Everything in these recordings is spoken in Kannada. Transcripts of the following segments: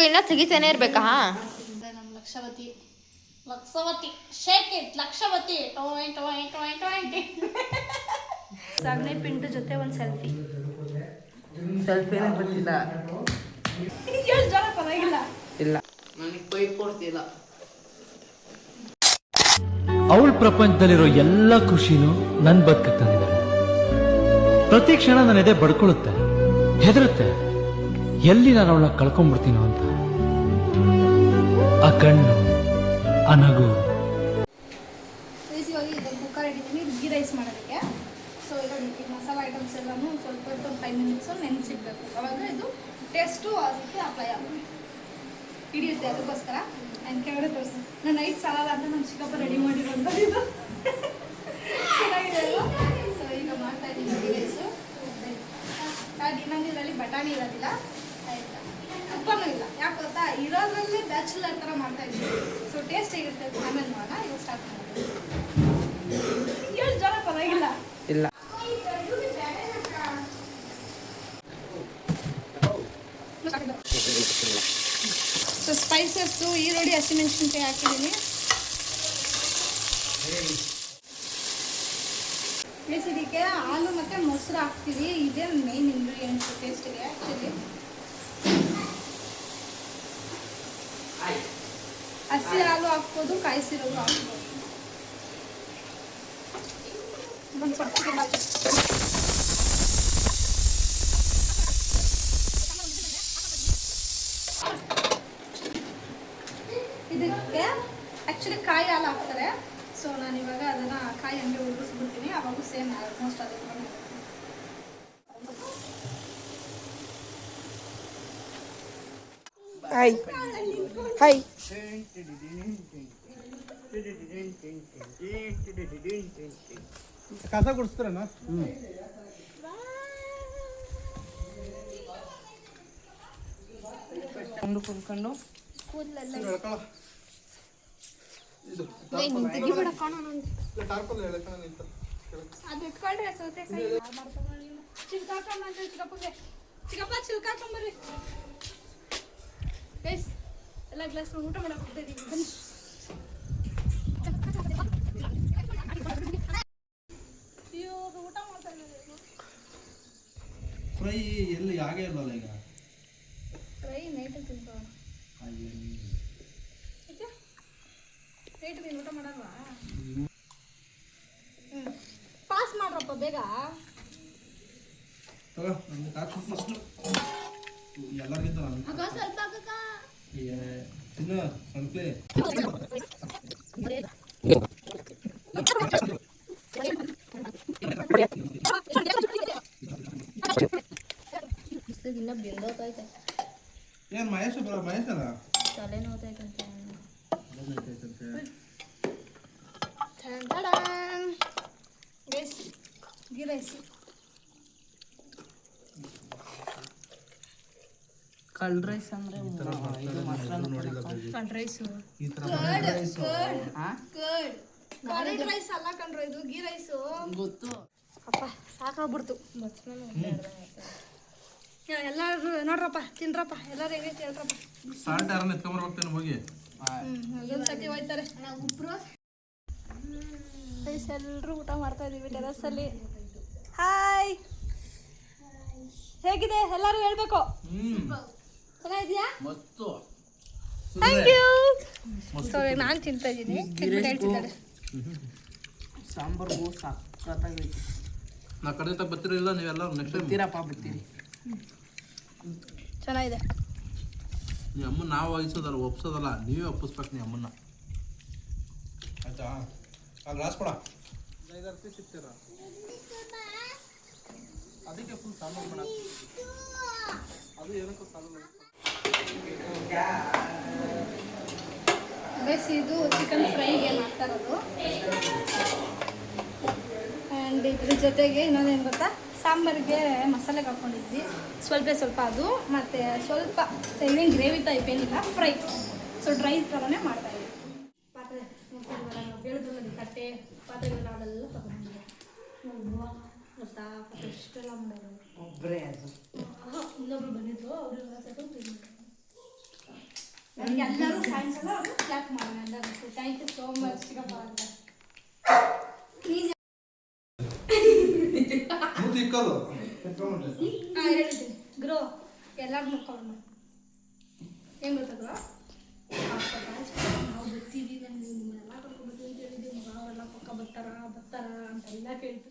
ಇನ್ನ ತೆಗಿತಾನೆ ಇರ್ಬೇಕಾ? ನಮ್ಮ ಲಕ್ಷವತಿ ಶೇಕ್ ಇಟ್ ಲಕ್ಷವತಿ ಟೊಯ್ ಟೊಯ್ ಟೊಯ್ ಟೊಯ್. ಸಾಗನೆ ಪಿಂಟು ಜೊತೆ ಒಂದು ಸೆಲ್ಫಿ ಬರ್ತಿಲ್ಲ. ಜನ ಪರವಾಗಿಲ್ಲ. ಇಲ್ಲ ನನಗೆ ಬೈಕ್ ಕೊಡ್ತಿಲ್ಲ. ಅವಳ ಪ್ರಪಂಚದಲ್ಲಿರೋ ಎಲ್ಲ ಖುಷಿನೂ ನನ್ ಬದುಕಕ್ಕೆ ತಂದಿದ್ದಾಳೆ. ಪ್ರತಿ ಕ್ಷಣ ನನ್ನ ಎದೆ ಬಡ್ಕೊಳ್ಳುತ್ತೆ, ಹೆದರುತ್ತೆ, ಎಲ್ಲಿ ನಾನು ಅವಳನ್ನ ಕಳ್ಕೊಂಡ್ಬಿಡ್ತೀನೋ ಅಂತ. ಆ ಕಣ್ಣು, ಆ ನಗು. ಈಸಿಯಾಗಿ ಇದು ಕುಕ್ಕರ್ ಇಟ್ಟಿದ್ದೀನಿ ಗೀ ರೈಸ್ ಮಾಡೋದಕ್ಕೆ. ಸೊ ಇದಕ್ಕೆ ಮಸಾಲೆ ಐಟಮ್ಸ್ ಎಲ್ಲನೂ ಸ್ವಲ್ಪ 5 ಮಿನಿಟ್ಸು ನೆನೆಸಿಡ್ಬೇಕು. ಅವಾಗ ಇದು ಟೇಸ್ಟು ಅದಕ್ಕೆ ಅಪ್ಲೈ ಆಗುತ್ತೆ, ಹಿಡಿಯುತ್ತೆ. ಅದಕ್ಕೋಸ್ಕರ ನಾನು ಕೆಳಗಡೆ ತೋರಿಸ್ತೀನಿ. ನಾನು ನೈಟ್ ಸಾಲಲ್ಲ ಅಂತ ನಮ್ಮ ಚಿಕ್ಕಪ್ಪ ರೆಡಿ ಮಾಡಿರೋಂಥದ್ದು ಇದು ಚೆನ್ನಾಗಿದೆ ಅಲ್ವಾ? ಸೊ ಈಗ ಮಾಡ್ತಾ ಇದ್ದೀನಿ ಗೀ ರೈಸು. ಇನ್ನೊಂದು ಇದರಲ್ಲಿ ಬಟಾಣಿ ಇರೋದಿಲ್ಲ, ಆಯಿತಾ, ಉಪ್ಪನೂ ಇಲ್ಲ. ಯಾಕೆ ಗೊತ್ತಾ, ಇರೋದ್ರಲ್ಲೇ ಬ್ಯಾಚುಲರ್ ಥರ ಮಾಡ್ತಾ ಇದ್ದೀನಿ. ಸೊ ಟೇಸ್ಟ್ ಹೇಗಿರುತ್ತೆ ಆಮೇಲೆ ಮಾಡೋಣ. ಇವಾಗ ಸ್ಟಾರ್ಟ್ ಮಾಡೋದು. 7 ಜನ ಪರವಾಗಿಲ್ಲ. ಇಲ್ಲ ಸೊ ಸ್ಪೈಸಸ್ಸು ಈರುಳ್ಳಿ, ಹಸಿಮೆಣಸಿನ್ಕಾಯಿ ಹಾಕಿದ್ದೀನಿ. ಪ್ಲಸ್ ಇದಕ್ಕೆ ಹಾಲು ಮತ್ತು ಮೊಸರು ಹಾಕ್ತೀವಿ. ಇದೇ ಮೇನ್ ಇಂಗ್ರೀಡಿಯೆಂಟ್ಸ್ ಟೇಸ್ಟಿಗೆ. ಆ್ಯಕ್ಚುಲಿ ಹಸಿ ಹಾಲು ಹಾಕ್ಬೋದು, ಕಾಯಿಸಿರೋದು ಹಾಕ್ಬೋದು. ಇದಕ್ಕೆ ಆ್ಯಕ್ಚುಲಿ ಕಾಯಿ ಹಾಲು ಹಾಕ್ತಾರೆ. ಸೊ ನಾನು ಇವಾಗ ಅದನ್ನು ಕಾಯಿ ಹಂಗೆ ಉಳಿಸ್ಬಿಡ್ತೀನಿ. ಅವಾಗೂ ಸೇಮ್ ಆಲ್ಮೋಸ್ಟ್ ಅದೇ ಥರ ಹಾಯ್ ಹಾಯ್. ಕಸ ಗುಡಿಸ್ತಾರಣ್ಣ. ಕೊಂಡು ಕುಂದ್ಕೊಂಡು ಅದು ಇಟ್ಕೊಂಡ್ರೆ ಸೌತೆಕಾಯಿ ಚಿಲ್ಕಾಕೊಂಡ್ರೆ ಚಿಕ್ಕಪ್ಪ ಚಿಲ್ಕಾಕೊಂಬರ್ರಿ ಗೈಸ್. ಎಲ್ಲ ಗ್ಲಾಸ್ ಊಟ ಮಾಡಕ್ಕೆ ಹೋಗ್ತಾಯಿದ್ದೀವಿ. ಬನ್ನಿ. ಅಯ್ಯೋ ಊಟ ಮಾಡ್ತಾ ಇದ್ದೀವಿ. ಫ್ರೈ ಎಲ್ಲಿ ಹಾಗೆ ಇಲ್ವಲ್ಲ ಈಗ. ಫ್ರೈ ನೈಟಲ್ಲಿ ತಿನ್ಕೋಣ. ನೈಟ್ ನೀನು ಊಟ ಮಾಡಲ್ವಾ? ಪಾಸ್ ಮಾಡ್ರಪ್ಪ ಬೇಗ. ತಗೋ ನಮ್ಗೆ ಕಾಸು ಫಸ್ಟು ಎಲ್ಲರಿಗಿಂತ ಸ್ವಲ್ಪ ಆಗಕ್ಕ ತಿನ್ನ ಸಂಕ್ಲೆ. ಇನ್ನ ಬೆಂದೋತೈತೆ. ಏನು ಮಹೇಶ್ ಅಲ್ಲ ತಲೆನೋತೈತಂತೆ. Guys ghee rice curd rice ಅಂದ್ರೆ ಇದು ಮಸಾಲ ಕರ್ಡ್ ರೈಸು. ಈ ಥರ ಕರ್ಡ್ ರೈಸ್ ಅಲ್ಲ ಕಣ್ರು, ಇದು ಗೀ ರೈಸು. ಗೊತ್ತು. ಅಪ್ಪ ಸಾಕಾಗ್ಬಿಡ್ತು. ಎಲ್ಲರೂ ನೋಡ್ರಪ್ಪ, ತಿನ್ರಪ್ಪ, ಎಲ್ಲರೂ ಹೆಂಗೈತೆ ಹೇಳ್ರಪ್ಪ. ಸಾಲ್ಟ್ ಯಾರನ್ನ ಎತ್ಕೊಂಬರ್ಬೇಕೇನು ಹೋಗಿ? ಒಂದು ಸತಿ ಹೋಯ್ತಾರೆ. ಎಲ್ಲರೂ ಊಟ ಮಾಡ್ತಾ ಇದೀವಿ ಟೆರಸಲ್ಲಿ. ಹಾಯ್, ಹೇಗಿದೆ ಎಲ್ಲರೂ ಹೇಳ್ಬೇಕು. ಚೆನ್ನಾಗಿದ್ಯಾ? Thank you. ಸೊ ನಾನು ತಿಂತಾ ಇದ್ದೀನಿ, ಹೇಳ್ತಿದ್ದಾಳೆ. ಸಾಂಬಾರು ಸಕ್ಕತ್ತಾಗೈತಿ. ನಾ ಕಡೆ ತಗ ಬರ್ತಿರಲಿಲ್ಲ ನೀವೆಲ್ಲ ನೆಕ್ಸ್ಟ್ ಟೈಮ್ ಬರ್ತೀರಪ್ಪ, ಬರ್ತೀರಿ. ಚೆನ್ನಾಗಿದೆ. ನೀ ಅಮ್ಮನ ನಾವು ವಹಿಸೋದಲ್ಲ, ಒಪ್ಸೋದಲ್ಲ, ನೀವೇ ಒಪ್ಪಿಸ್ಬೇಕು ನೀ ಅಮ್ಮನ್ನ. ಆಯ್ತಾ? ಆ ಗ್ಲಾಸ್ ಕೊಡ. 5 ರೂಪಾಯಿ ಸಿಗ್ತೀರ ಅದಕ್ಕೆ ಫುಲ್ ಸಾಂಬಾರು ಮಾಡ. ಅದು ಏನಕ್ಕೂ ಸಾಲ. ಬೇಸ್ ಇದು ಚಿಕನ್ ಫ್ರೈಗೆ ಮಾಡ್ತಾ ಇರೋದು. ಆ್ಯಂಡ್ ಇದ್ರ ಜೊತೆಗೆ ಇನ್ನೊಂದೇನು ಗೊತ್ತಾ, ಸಾಂಬಾರಿಗೆ ಮಸಾಲೆಗೆ ಹಾಕ್ಕೊಂಡಿದ್ವಿ ಸ್ವಲ್ಪ ಅದು, ಮತ್ತು ಸ್ವಲ್ಪ ಏನೇನು ಗ್ರೇವಿ ಟೈಪ್ ಏನಿಲ್ಲ, ಫ್ರೈ. ಸೊ ಡ್ರೈ ಥರನೇ ಮಾಡ್ತಾಯಿದ್ವಿ. ಪಾತ್ರೆ ಹೇಳಿದ್ರಲ್ಲಿ ತಟ್ಟೆ ಪಾತ್ರೆಗಳನ್ನೆಲ್ಲ ತಗೊಂಡಿದ್ದೆ. ಗೊತ್ತಾ ಎಷ್ಟೆಲ್ಲ ಮಾಡೋದು. ಒಬ್ಬರೇ ಅದು ಇನ್ನೊಬ್ರು ಬಂದಿದ್ರು, ಅವರೆಲ್ಲ ಸೇರ್ಕೊಂಡು ತಿಂದ್ರು. ಚಿಕ್ಕದು ಹೇಳಿದ್ದೀನಿ ಗ್ರೋ ಎಲ್ಲರೂ ಕವರ್ ಮಾಡಿ ಏನು ಗೊತ್ತಾಗ್ರ ನಾವು ಬರ್ತೀವಿ ನಮ್ಗೆ ನಿಮ್ಮನ್ನೆಲ್ಲ ಕರ್ಕೊಂಡ್ಬರ್ತೀವಿ ಅಂತ ಹೇಳಿದ್ವಿ ಮಗ ಅವರೆಲ್ಲ ಪಕ್ಕ ಬರ್ತಾರ ಅಂತೆಲ್ಲ ಕೇಳ್ತು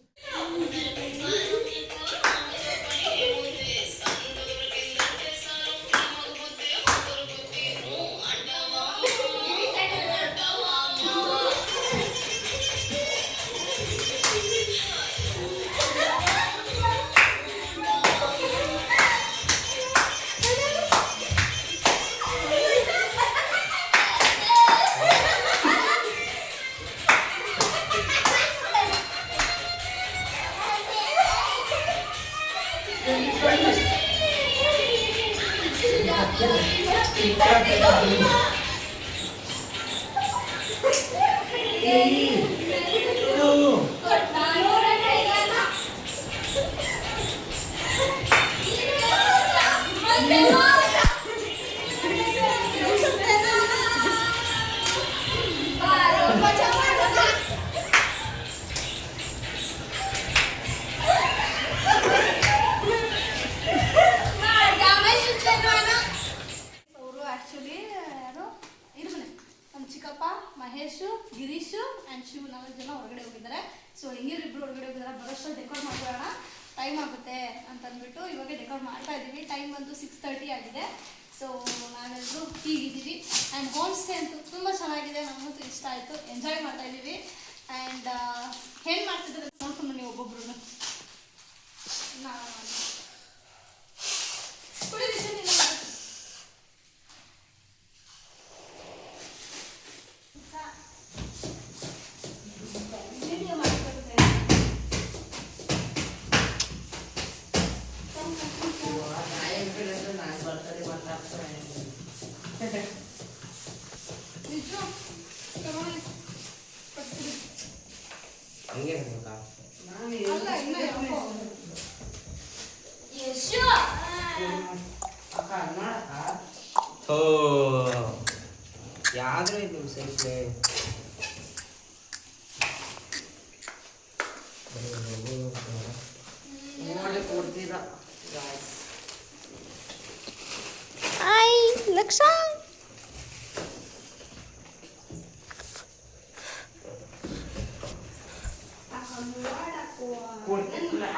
ಮಹೇಶು ಗಿರೀಶು ಆ್ಯಂಡ್ ಶಿವ್ 4 ಜನ ಹೊರಗಡೆ ಹೋಗಿದ್ದಾರೆ. ಸೊ ಹೆಂಗಿರಿಬ್ರು ಹೊರಗಡೆ ಹೋಗಿದ್ದಾರೆ, ಬರೋಷ್ಟು ಡೆಕೋರ್ ಮಾಡೋಣ, ಟೈಮ್ ಆಗುತ್ತೆ ಅಂತಂದ್ಬಿಟ್ಟು ಇವಾಗ ಡೆಕೋರ್ ಮಾಡ್ತಾ ಇದ್ದೀವಿ. ಟೈಮ್ ಬಂದು 6:30 ಆಗಿದೆ. ಸೊ ನಾವೆಲ್ಲರೂ ಹೀಗಿದ್ದೀವಿ. ಆ್ಯಂಡ್ ಹೋಮ್ ಸ್ಟೇ ಅಂತೂ ತುಂಬ ಚೆನ್ನಾಗಿದೆ, ನಮಗಂತೂ ಇಷ್ಟ ಆಯಿತು, ಎಂಜಾಯ್ ಮಾಡ್ತಾ ಇದ್ದೀವಿ. ಆ್ಯಂಡ್ ಏನು ಮಾಡ್ತಿದ್ದಾರೆ ನೋಡ್ಕೊಂಡು ಬನ್ನಿ ಒಬ್ಬೊಬ್ರು. ಯಾವ್ದು ಇದು ಸೈಕ್ಲೆ ನೋಡಿ ಕೊಡ್ತೀರಾ ಲಕ್ಷ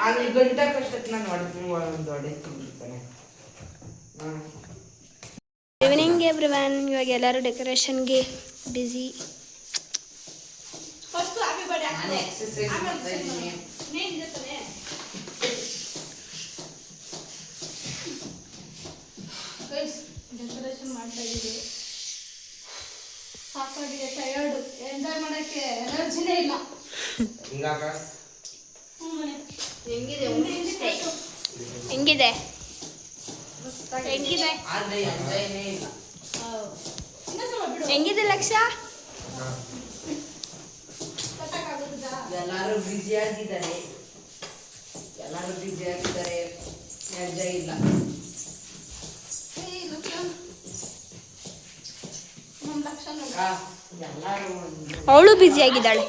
ಅಲ್ಲಿ ಗಂಟೆ ಕಷ್ಟಕ್ಕೆ ನಾನು ಹೊಡೆದು ಒಂದು ಹೊಡೆತಾನೆ. ಈವ್ನಿಂಗ್ ಎವ್ರಿವನ್, ಇವಾಗ ಎಲ್ಲರೂ ಡೆಕೋರೇಷನ್ಗೆ ಬ್ಯುಸಿ. ನಾನು ಎಕ್ಸರ್ಸೈಸ್ ಮಾಡ್ತಾ ಇದ್ದೀನಿ. ಡೆಕೋರೇಷನ್ ಮಾಡ್ತಾ ಇದ್ದೀವಿ. ಸಾಕಾಗಿದೆ, ಟಯರ್ಡ್, ಎಂಜಾಯ್ ಮಾಡೋಕ್ಕೆ ಎನರ್ಜಿನೇ ಇಲ್ಲ. ಹೆಂಗಿದೆ ಹೆಂಗಿದೆ ಲಕ್ಷ? ಎಲ್ಲರೂ ಬ್ಯುಸಿ ಆಗಿದ್ದಾರೆ, ಎಂಜಾಯ್ ಇಲ್ಲ. ಅವಳು ಬ್ಯುಸಿ ಆಗಿದ್ದಾಳೆ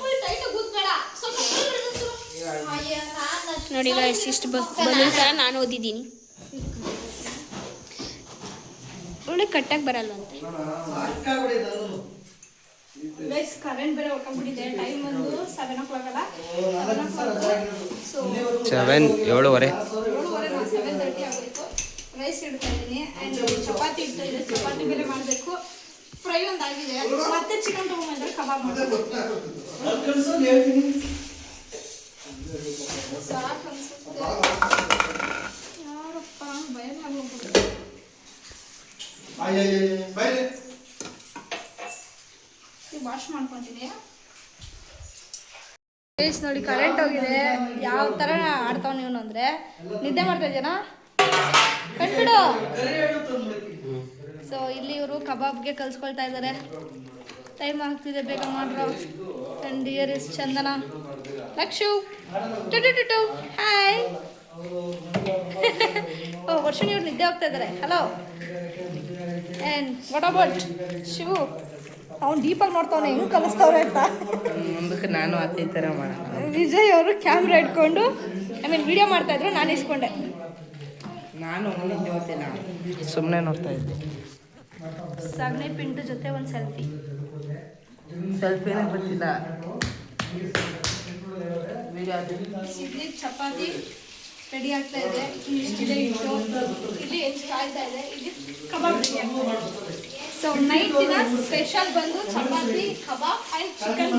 ನೋಡಿ ಗೈಸ್. ಇಷ್ಟು ಬಲೂನ್ಸ್ ಎಲ್ಲ ನಾನು ಓದಿದ್ದೀನಿ. ಅವಳು ಕಟ್ಟಕ್ಕೆ ಬರಲ್ಲ ಅಂತ. ಗೈಸ್ ಕರೆಂಟ್ ಬೇರೆ ಹೊರಟೋಗ್ಬಿಟ್ಟಿದೆ. ಟೈಮ್ ಒಂದು 7 o'clock ಅಲ್ಲ, 7:30 7:30 ಆಗೋಯ್ತು. ರೈಸ್ ಇಡ್ತಾ ಇದ್ದೀನಿ ಆ್ಯಂಡ್ ಚಪಾತಿ ಇಡ್ತಾ ಇದೆ. ಚಪಾತಿ ಬೇರೆ ಮಾಡಬೇಕು. ಫ್ರೈ ಒಂದು ಆಗಿದೆ, ಮತ್ತೆ ಚಿಕನ್ ತೊಗೊಂಡ್ಬಂದ್ರೆ ಕಬಾಬ್ ಮಾಡಬೇಕು. ಸಾಕು ಅನ್ಸುತ್ತೆ. ಯಾರಪ್ಪ ಭಯ ಮಾಡ್ಬಿಟ್ಟು ವಾಶ್ ಮಾಡ್ಕೊತೀನಿ. ನೋಡಿ ಕರೆಂಟ್ ಹೋಗಿದೆ. ಯಾವ ಥರ ಆಡ್ತಾವ ನೀವು ಅಂದರೆ ನಿದ್ದೆ ಮಾಡ್ತಾ ಇದ್ದೀನಾ ಕಣ್ಬಿಡು. ಸೊ ಇಲ್ಲಿ ಇವರು ಕಬಾಬ್ಗೆ ಕಲ್ಸ್ಕೊಳ್ತಾ ಇದ್ದಾರೆ. ಟೈಮ್ ಆಗ್ತಿದೆ, ಬೇಗ ಮಾಡ್ರು. And here is Chandana. Lakshu to hi. ಓ ವರ್ಷ ಇವ್ರು ನಿದ್ದೆ ಹೋಗ್ತಾ ಇದ್ದಾರೆ. Hello. And what about Shivu? ಅವ್ನು ಡೀಪಾಗಿ ನೋಡ್ತಾವನೆ ಹೆಂಗೆ ಕಲಿಸ್ತವ್ರೆ ಅಂತ. ಮುಂದಕ್ಕೆ ನಾನು ಅದೇ ಥರ ಮಾಡೋಣ. ವಿಜಯ್ ಅವರು ಕ್ಯಾಮ್ರಾ ಇಟ್ಕೊಂಡು ವಿಡಿಯೋ ಮಾಡ್ತಾಯಿದ್ರು, ನಾನು ಇಸ್ಕೊಂಡೆ. ನಾನು ನಿಂತೋತಿಲ್ಲ, ಸುಮ್ಮನೆ ನೋಡ್ತಾ ಇದ್ದೆ. ಸಗಣಿ ಪಿಂಟು ಜೊತೆ ಒಂದು ಸೆಲ್ಫಿ. ಸೆಲ್ಫಿನೇ ಗೊತ್ತಿಲ್ಲ. ವಿಡಿಯೋ ಇಲ್ಲಿ ಚಪಾತಿ ರೆಡಿ ಆಗ್ತಾ ಇದೆ, ಇಷ್ಟಿದೆ ಇಟ್ಟು, ಇಲ್ಲಿ ಹೆಚ್ಚು ಕಾಯ್ತಾ ಇದೆ, ಇಲ್ಲಿ ಕಬಾಬ್ ರೆಡಿ ಆಗ್ತಾ ಇದೆ. ಸೊ ನೈಟಿನ ಸ್ಪೆಷಲ್ ಬಂದು ಚಪಾತಿ, ಕಬಾಬ್ ಆ್ಯಂಡ್ ಚಿಕನ್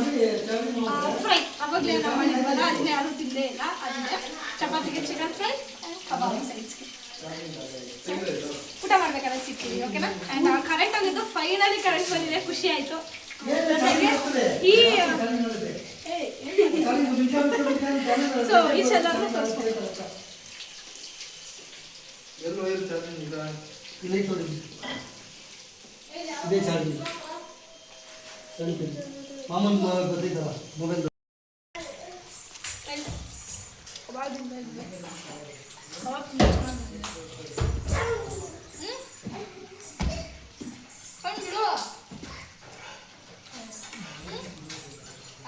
ಫ್ರೈ. ಅವಾಗಲೇ ನಾವು ಮಾಡಿದ್ವಲ್ಲ, ಅದನ್ನೇ ಯಾರೂ ತಿಂದೇ ಇಲ್ಲ. ಅದನ್ನೇ ಚಪಾತಿಗೆ ಚಿಕನ್ ಫ್ರೈ ಆ್ಯಂಡ್ ಕಬಾಬ್ ಸೈಡ್ಸ್ಗೆ ಊಟ ಮಾಡ್ಬೇಕಾದ್ರೆ ಸಿಗ್ತೀವಿ. ಓಕೆನಾ? ಆ್ಯಂಡ್ ಕರೆಂಟ್ ಆಗಿದ್ದು ಫೈನಲಿ ಕರೆಂಟ್ ಬಂದಿದೆ, ಖುಷಿ ಆಯಿತು. ಈ ಸೊ ಈ ಚೆನ್ನಾಗಿ ತೋರಿಸ್ಕೊಡ್ತಾರೆ. ಮಾಮೂಲಿ ಗೊತ್ತಿದ್ದಲ್ಲ ಮೊಬೈಲ್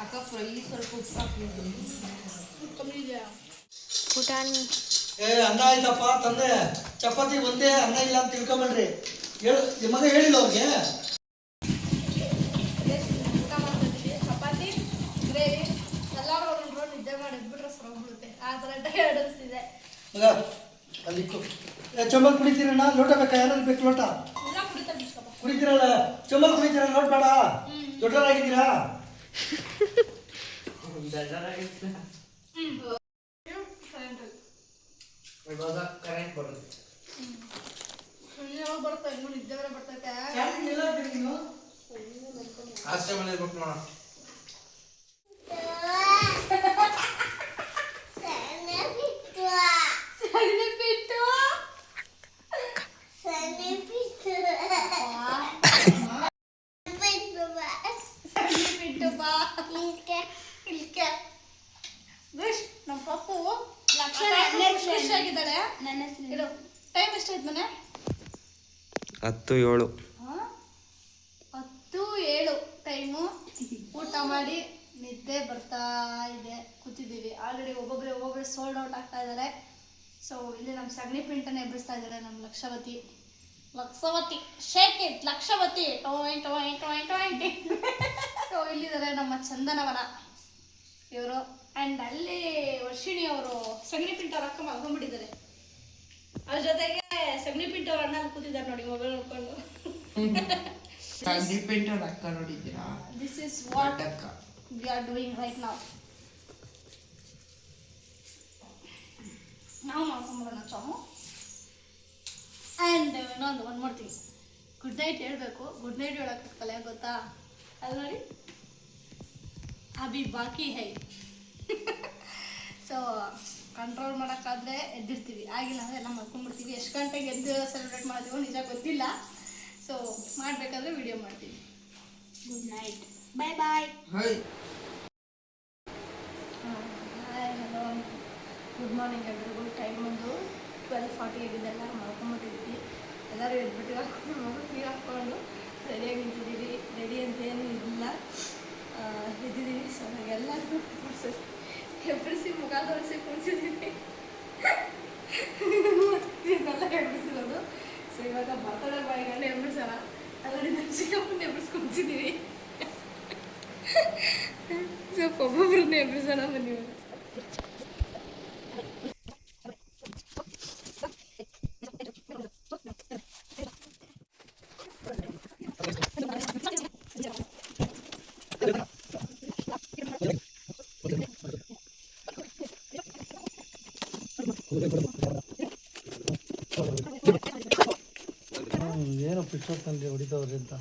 ಅಕ್ಕ ಫ್ರೈ ಸ್ವಲ್ಪ ಉಪ್ಪು ಹಾಕಿದ್ದೀನಿ. ಪುಟಾಣಿ ಅನ್ನ ಆಯ್ತಪ್ಪ ತಂದೆ, ಚಪಾತಿ ಒಂದೇ, ಅನ್ನ ಇಲ್ಲ ಅಂತ ತಿಳ್ಕೊಂಬೇಡ್ರಿ. ಹೇಳು ಮಗ, ಹೇಳಿಲ್ಲ ಅವ್ರಿಗೆ. ಊಟ ಮಾಡ್ತಿದ್ವಿ, ಚಪಾತಿ ಗ್ರೇವಿ, ಎಲ್ಲರೂ ಒಂದೊಂದು ನಿದ್ದೆ ಮಾಡಿ ಎದ್ಬಿಟ್ರೆ ಸರೋಗ್ಬಿಡುತ್ತೆ, ಆ ಥರ ಟಯರ್ಡ್ ಅನಿಸ್ತಿದೆ. ಮಗ ಅಲ್ಲಿತ್ತು ಚೊಂಬಲ್ ಕುಡಿತೀರಣ್ಣ? ಲೋಟ ಬೇಕಾ? ಯಾರು ಬೇಕು ಲೋಟ? ಎಲ್ಲ ಕುಡಿತಾ ಬಿಡ್ಸಪ್ಪ. ಕುಡಿತೀರಲ್ಲ, ಚೊಂಬಲ್ ಕುಡಿತೀರ? ಲೋಟ ಬೇಡ? ದೊಡ್ಡವರಾಗಿದ್ದೀರಾ? ಇವಾಗ ಕರೆಂಟ್ ಬರುತ್ತೆ. ಯಾವಾಗ ಬರ್ತಾ ಇನ್ನೂ ನಿದ್ದೆ ಬೇರೆ ಬರ್ತೈತೆ. ಅಷ್ಟೇ ಮನೆ ಇರ್ಬೇಕು ನೋಡ. ನಮ್ಮ ಪಪ್ಪು ಆಗಿದ್ದಾಳೆ. ಟೈಮ್ ಎಷ್ಟಾಯ್ತು ಮನೆ? 10:07. 10:07 ಟೈಮು. ಊಟ ಮಾಡಿ ನಿದ್ದೆ ಬರ್ತಾ ಇದೆ, ಕೂತಿದ್ದೀವಿ. ಆಲ್ರೆಡಿ ಒಬ್ಬೊಬ್ಬರೇ ಸೋಲ್ಡ್ ಔಟ್ ಆಗ್ತಾ ಇದ್ದಾರೆ. ಸೊ ಇಲ್ಲಿ ನಮ್ಮ ಸಗಣಿ ಪಿಂಟನ್ನು ಎಬ್ಬರಿಸ್ತಾ ಇದ್ದಾರೆ ನಮ್ಮ Lakshavati. Shake it Lakshavati. So ಇಲ್ಲಿದ್ದಾರೆ ನಮ್ಮ ಚಂದನವನ ಇವರು. ಆ್ಯಂಡ್ ಅಲ್ಲಿ ವರ್ಷಿಣಿ ಅವರು ಸಗಣಿ ಪಿಂಟ ಅವ್ರ ಅಕ್ಕ ಮಲ್ಕೊಂಡ್ಬಿಟ್ಟಿದ್ದಾರೆ. ಅದ್ರ ಜೊತೆಗೆ ಸಗಣಿ ಪಿಂಟ ಅವ್ರ ಅಣ್ಣ ಕೂತಿದ್ದಾರೆ ನೋಡಿ, ಮೊಬೈಲ್ ನೋಡ್ಕೊಂಡು. ಅಕ್ಕ ನೋಡಿದ್ದೀರಾ? This is what we are doing right ನಾವು. ನಾವು ಮಾಡ್ಕೊಂಬರೋಣ ಚಾಮು. ಆ್ಯಂಡ್ ಇನ್ನೊಂದು one more thing, good night ಹೇಳಬೇಕು. ಗುಡ್ ನೈಟ್ ಹೇಳೋಕ್ಕಾಗಲ್ಲ, ಗೊತ್ತಾ? ಅಲ್ಲಿ ನೋಡಿ, ಅಭಿ ಬಾಕಿ ಹೈ. ಸೊ ಕಂಟ್ರೋಲ್ ಮಾಡೋಕ್ಕಾದ್ರೆ ಎದ್ದಿರ್ತೀವಿ, ಆಗಿಲ್ಲ ಅಂದರೆ ಎಲ್ಲ ಮಲ್ಕೊಂಡ್ಬಿಡ್ತೀವಿ. ಎಷ್ಟು ಗಂಟೆಗೆ ಎದ್ದು ಸೆಲೆಬ್ರೇಟ್ ಮಾಡ್ತೀವೋ ನಿಜ ಗೊತ್ತಿಲ್ಲ. ಸೊ ಮಾಡಬೇಕಾದ್ರೆ ವಿಡಿಯೋ ಮಾಡ್ತೀವಿ. ಗುಡ್ ನೈಟ್, ಬಾಯ್ ಬಾಯ್. ಹಾಯ್, ಹಲೋ, ಗುಡ್ ಮಾರ್ನಿಂಗ್ ಎಲ್ರಿಗೂ. ಟೈಮ್ ಒಂದು 12:40 ಆಗಿದೆ. ಎಲ್ಲ ಮಲ್ಕೊಂಡ್ಬಿಟ್ಟಿದ್ವಿ. ಎಲ್ಲರೂ ಎದ್ಬಿಟ್ಟು ನೀರು ಹಾಕ್ಕೊಂಡು ರೆಡಿಯಾಗಿ ನಿಂತಿದ್ದೀವಿ. ರೆಡಿ ಅಂತ ಏನು ಇಲ್ಲ, ಇದ್ದಿದ್ದೀವಿ. ಸೊ ಎಲ್ಲರೂ ಎಬ್ಬರಿಸಿ ಮುಖ ತೋರಿಸಿ ಕುಣಿಸಿದ್ದೀವಿ. ಇದನ್ನೆಲ್ಲ ಎಬ್ಬರಿಸಿರೋದು. ಸೊ ಇವಾಗ ಬರ್ತಡೇ ಬಾಯಿಗಳನ್ನ ಎಬ್ಬರಿಸೋಣ. ಅದರಿಂದ ಚಿಕ್ಕಪ್ಪನ ಎಬ್ಬರಿಸ್ಕೊಂತಿದ್ದೀವಿ. ಸ್ವಲ್ಪ ಒಬ್ಬೊಬ್ಬರನ್ನ ಎಬ್ಬರಿಸೋಣ ಬನ್ನಿ. ಏನೋ ಪಿಕ್ಚರ್ನಲ್ಲಿ ಹೊಡಿತಾವ್ರಿ ಅಂತ.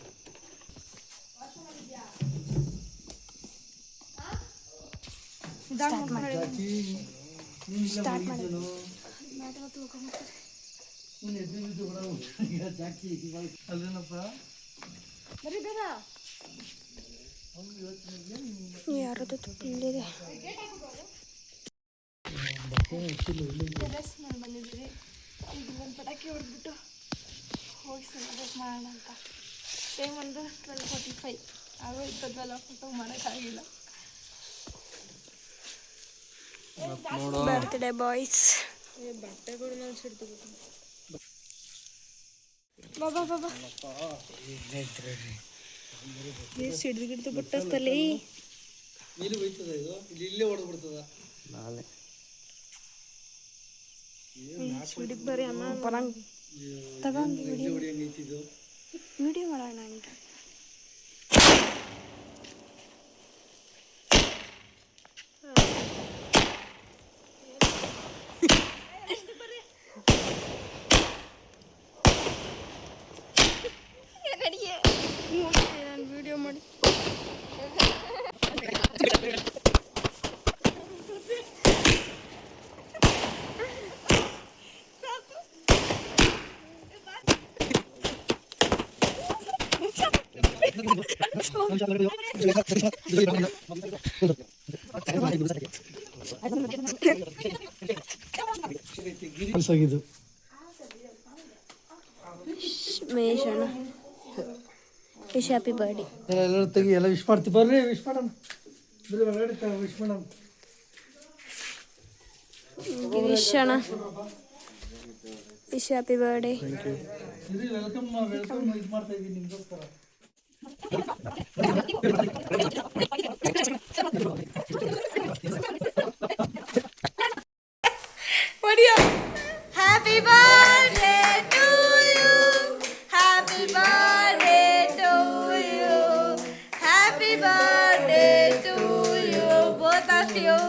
ಅಲ್ಲೇನಪ್ಪ ಯಾರದು ಇಲ್ಲಿದೆ. ಟೆರೆಸ್ ಮೇಲೆ ಬಂದಿದ್ದೀವಿ. ಈಗ ಒಂದು ಪಟಾಕಿ ಹೊಡೆದ್ಬಿಟ್ಟು ಹೋಗಿ ಸೆಲೆಬ್ರೇಟ್ ಮಾಡೋಣ ಅಂತ. ಟೈಮ್ ಒಂದು 12:45 ಆಗೋಯ್ತು. 12 ಮಾಡೋಕ್ಕಾಗಿಲ್ಲ. Birthday boys. ಬಾಬಾ ಬಾಬಾ ಸಿಡ್ದು ಬಿಟ್ಟಲ್ಲಿ ನೀರು ಬೈತದ ಇದು ಇಲ್ಲಿ ಇಲ್ಲೇ ಹೊಡೆದು ಬಿಡ್ತದ ನಾಳೆ ಸಿಡಿಗೆ ಬರೀ ಅಮ್ಮ ಬರಂಗ್ ತಗೊಂಡು ಇಲ್ಲೇ ಹೊಡಿಯಂಗೈತಿದ್ದು ವಿಡಿಯೋ ಮಾಡೋಣ ನಂಗೆ. ನಾನು ವಿಡಿಯೋ ಮಾಡಿ ಆಗಿದ್ದು ಮಹೇಶ್ ಅಣ್ಣ ವಿಶ್ ಹ್ಯಾಪಿ ಬರ್ಡೇ. ಎಲ್ಲರೂ ತೆಗಿ ಎಲ್ಲ ವಿಶ್ ಮಾಡ್ತೀವಿ ಬರ್ರಿ ವಿಶ್ ಮಾಡೋಣ ಬರ್ರಿ ಒಳಗಡೆ ವಿಶ್ ಮಾಡೋಣ ಗಿರೀಶ್ ಅಣ್ಣ ವಿಶ್ ಹ್ಯಾಪಿ ಬರ್ಡೇ. ಇದು ವೆಲ್ಕಮ್ ಇದು ಮಾಡ್ತಾ ಇದ್ದೀನಿ ನಿಮ್ಗೋಸ್ಕರ Happy birthday to you. Happy birthday to you. Happy birthday to you, both of you.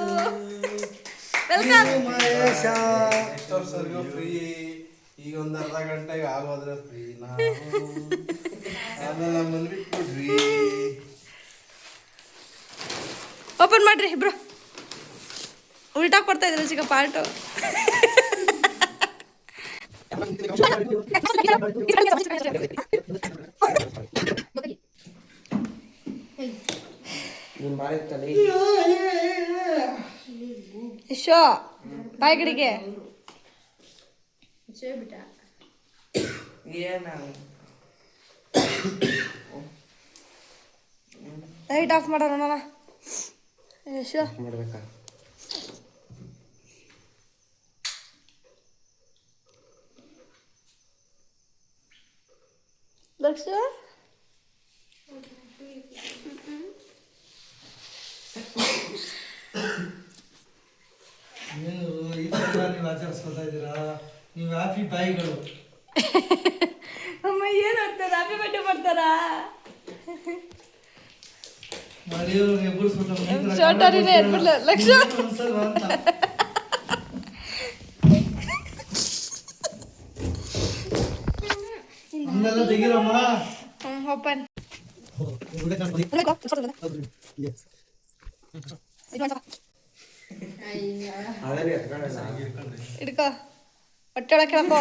Welcome. Mahesh ಎಷ್ಟೊರ್ಸರ್ಗೂ ಫ್ರೀ ಈಗ ಒಂದು ಅರ್ಧ ಗಂಟೆಗೆ ಆಗೋದ್ರೆ ಫ್ರೀ ನಾವು ಆಮೇಲೆ ನಮ್ಮನ್ನು ಬಿಟ್ಬಿಡ್ರಿ. ಓಪನ್ ಮಾಡ್ರಿ ಇಬ್ರು. ಉಲ್ಟಾ ಕೊಡ್ತಾ ಇದ್ರು ಚಿಕ್ಕ ಪಾರ್ಟು. ನಿಮ್ಮ ಬಾರಿ ತಲೆ ಶೋ ಬಾಯ್ ಕಡೆಗೆ ಏನ ಲೈಟ್ ಆಫ್ ಮಾಡೋಣ ನೋಡೋಣ. ಶೋ ಮಾಡ್ಬೇಕಾ ಲಕ್ಷ ಏನು ಈ ಥರ ನೀವು ಆಚರಿಸ್ಕೊತಾ ಇದ್ದೀರಾ ನೀವು ಹ್ಯಾಪಿ ಬಾಯಿಗಳು ಅಮ್ಮ ಏನು ಆಗ್ತಾರ ಹ್ಯಾಪಿ ಬರ್ಡೇ ಮಾಡ್ತಾರಾ? ಮಾಡಿದ್ರು ಎಬ್ಬರಿಸ್ಬಿಟ್ಟು ಚೋಟರಿನೇ ಎದ್ಬಿಡ್ಲ ಲಕ್ಷ ನಮ್ಮೆಲ್ಲ ತೆಗಿರಮ್ಮ ಓಪನ್ ಅದೇ ಎತ್ಕೊಳ್ಳಲ್ಲ ಹಿಡ್ಕೋ ಹೊಟ್ಟೆ ಒಳಗೆ ಕೇಳಕೋ.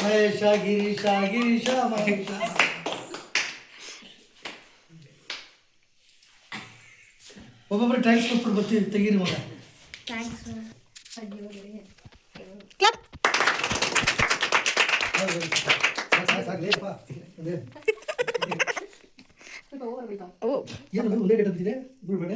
ಮಹೇಶ ಗಿರೀಶ ಗಿರೀಶ ಮಹೇಶ ಒಬ್ಬೊಬ್ರು ಟ್ಯಾಂಕ್ಸ್ ಕೊಟ್ಬಿಟ್ಟು ಬರ್ತೀವಿ ತೆಗೀರಿ ಮಗ ಕ್ಲಾಪ್. ಏನು ಒಂದೇ ಡೇಟ್ ಅಂತಿದೆ ಬಿಡ್ಬೇಡ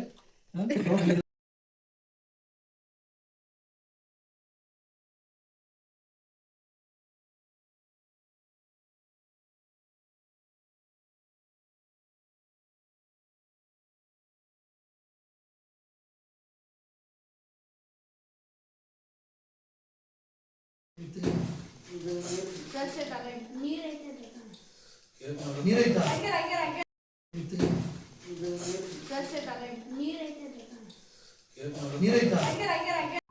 ನೀರೈತಾ ನೀರೈತಾ